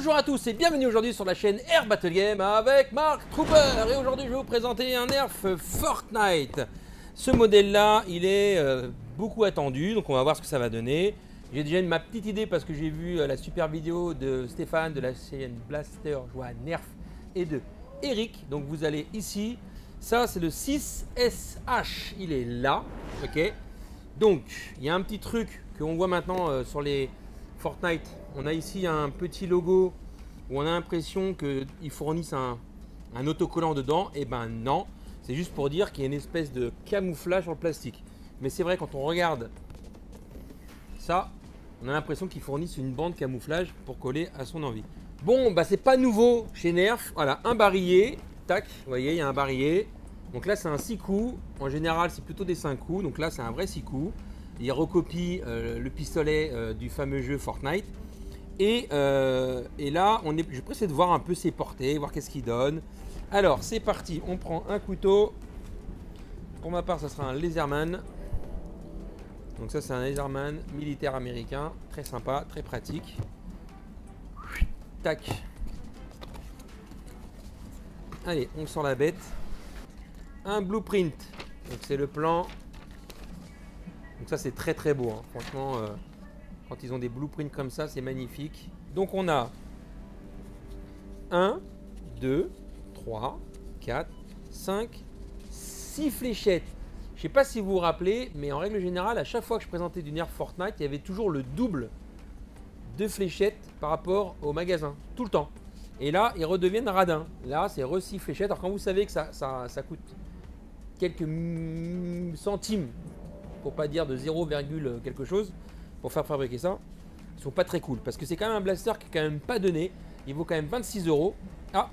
Bonjour à tous et bienvenue aujourd'hui sur la chaîne Air Battle Game avec Mark Trooper. Et aujourd'hui je vais vous présenter un Nerf Fortnite. Ce modèle là il est beaucoup attendu, donc on va voir ce que ça va donner. J'ai déjà ma petite idée parce que j'ai vu la super vidéo de Stéphane de la chaîne Blaster jouer à Nerf et de Eric. Donc vous allez ici, ça c'est le 6SH, il est là, ok. Donc il y a un petit truc qu'on voit maintenant sur les Fortnite. On a ici un petit logo où on a l'impression qu'ils fournissent un autocollant dedans. Et ben non, c'est juste pour dire qu'il y a une espèce de camouflage sur le plastique. Mais c'est vrai, quand on regarde ça, on a l'impression qu'ils fournissent une bande camouflage pour coller à son envie. Bon, bah c'est pas nouveau chez Nerf. Voilà, un barillet. Tac, vous voyez, il y a un barillet. Donc là, c'est un 6 coups. En général, c'est plutôt des 5 coups. Donc là, c'est un vrai 6 coups. Il recopie le pistolet du fameux jeu Fortnite. Et là, je vais essayer de voir un peu ses portées, voir qu'est-ce qu'il donne. Alors, c'est parti. On prend un couteau. Pour ma part, ça sera un Laserman. Donc ça, c'est un Laserman militaire américain. Très sympa, très pratique. Tac. Allez, on sort la bête. Un blueprint. Donc c'est le plan. Donc ça, c'est très très beau, hein. Franchement, quand ils ont des blueprints comme ça, c'est magnifique. Donc on a 1, 2, 3, 4, 5, 6 fléchettes. Je ne sais pas si vous vous rappelez, mais en règle générale, à chaque fois que je présentais du Nerf Fortnite, il y avait toujours le double de fléchettes par rapport au magasin, tout le temps. Et là, ils redeviennent radins. Là, c'est re 6 fléchettes. Alors quand vous savez que ça coûte quelques centimes, pour pas dire de 0, quelque chose, pour faire fabriquer ça, ils sont pas très cool. Parce que c'est quand même un blaster qui est quand même pas donné. Il vaut quand même 26 €. Ah,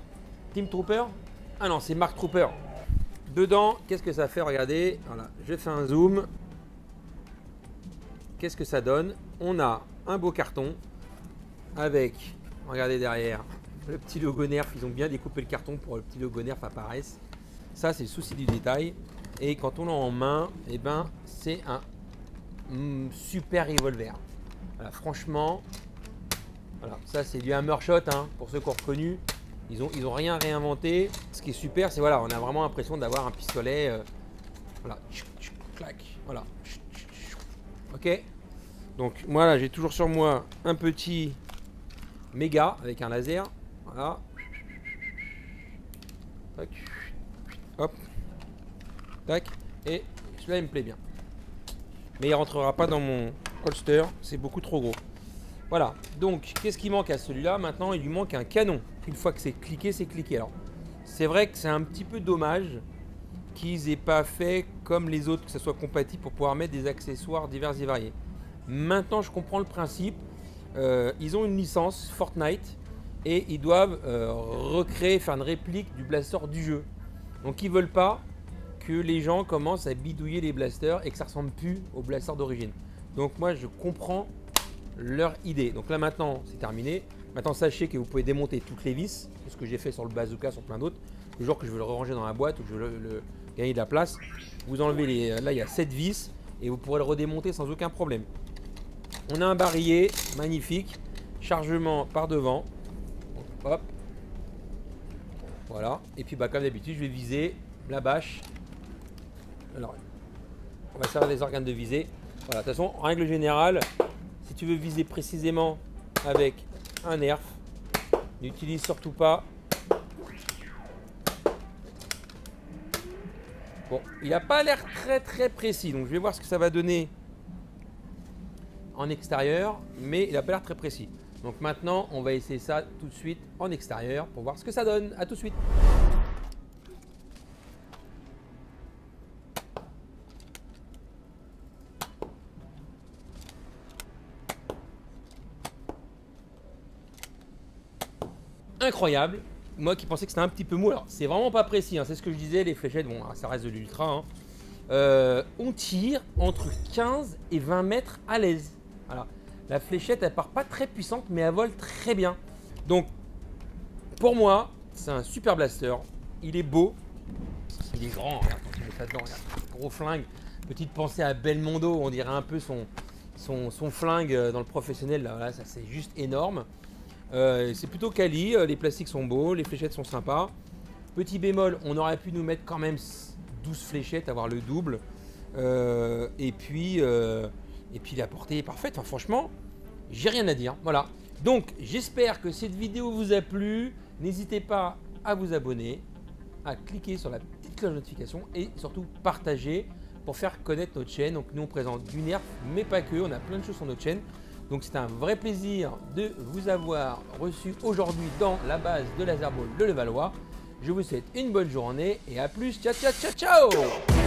Team Trooper. Ah non, c'est Mark Trooper. Dedans, qu'est-ce que ça fait? Regardez, voilà, je fais un zoom. Qu'est-ce que ça donne? On a un beau carton avec, regardez derrière, le petit logo Nerf. Ils ont bien découpé le carton pour que le petit logo Nerf apparaisse. Ça, c'est le souci du détail. Et quand on l'a en main, eh ben, c'est un super revolver. Voilà, franchement, voilà, ça c'est du hammer shot, hein, pour ceux qui ont reconnu. Ils ont rien réinventé. Ce qui est super, c'est voilà, on a vraiment l'impression d'avoir un pistolet. Voilà, clac, voilà. Ok. Donc moi là, j'ai toujours sur moi un petit méga avec un laser. Voilà. Tac. Hop. Tac. Et celui-là, il me plaît bien. Mais il rentrera pas dans mon holster, c'est beaucoup trop gros. Voilà, donc qu'est-ce qui manque à celui-là? Maintenant, il lui manque un canon. Une fois que c'est cliqué, c'est cliqué. Alors, c'est vrai que c'est un petit peu dommage qu'ils aient pas fait comme les autres, que ça soit compatible pour pouvoir mettre des accessoires divers et variés. Maintenant, je comprends le principe. Ils ont une licence Fortnite et ils doivent recréer, faire une réplique du blaster du jeu. Donc, ils veulent pas que les gens commencent à bidouiller les blasters et que ça ressemble plus au blaster d'origine. Donc moi je comprends leur idée. Donc là maintenant c'est terminé. Maintenant sachez que vous pouvez démonter toutes les vis, c'est ce que j'ai fait sur le bazooka, sur plein d'autres. Le jour que je veux le ranger dans la boîte ou que je veux gagner de la place, vous enlevez les, là il y a 7 vis et vous pourrez le redémonter sans aucun problème. On a un barillet magnifique, chargement par devant. Hop. Voilà. Et puis bah, comme d'habitude je vais viser la bâche. Alors, on va servir des organes de visée. Voilà, de toute façon, en règle générale, si tu veux viser précisément avec un Nerf, n'utilise surtout pas. Bon, il n'a pas l'air très précis, donc je vais voir ce que ça va donner en extérieur, mais il n'a pas l'air très précis. Donc maintenant, on va essayer ça tout de suite en extérieur pour voir ce que ça donne. A tout de suite. Incroyable, moi qui pensais que c'était un petit peu mou, alors c'est vraiment pas précis, hein. C'est ce que je disais, les fléchettes, bon ça reste de l'ultra, hein. On tire entre 15 et 20 mètres à l'aise. Voilà. La fléchette elle part pas très puissante mais elle vole très bien. Donc pour moi c'est un super blaster, il est beau, il est grand, regarde quand tu mets ça dedans, regarde, gros flingue, petite pensée à Belmondo, on dirait un peu son flingue dans le professionnel, là, voilà, ça c'est juste énorme. C'est plutôt quali, les plastiques sont beaux, les fléchettes sont sympas. Petit bémol, on aurait pu nous mettre quand même 12 fléchettes, avoir le double. Et puis la portée est parfaite. Enfin, franchement, j'ai rien à dire. Voilà. Donc, j'espère que cette vidéo vous a plu. N'hésitez pas à vous abonner, à cliquer sur la petite cloche de notification et surtout partager pour faire connaître notre chaîne. Donc, nous, on présente du Nerf, mais pas que. On a plein de choses sur notre chaîne. Donc, c'est un vrai plaisir de vous avoir reçu aujourd'hui dans la base de Laser Ball de Levallois. Je vous souhaite une bonne journée et à plus. Ciao, ciao, ciao, ciao!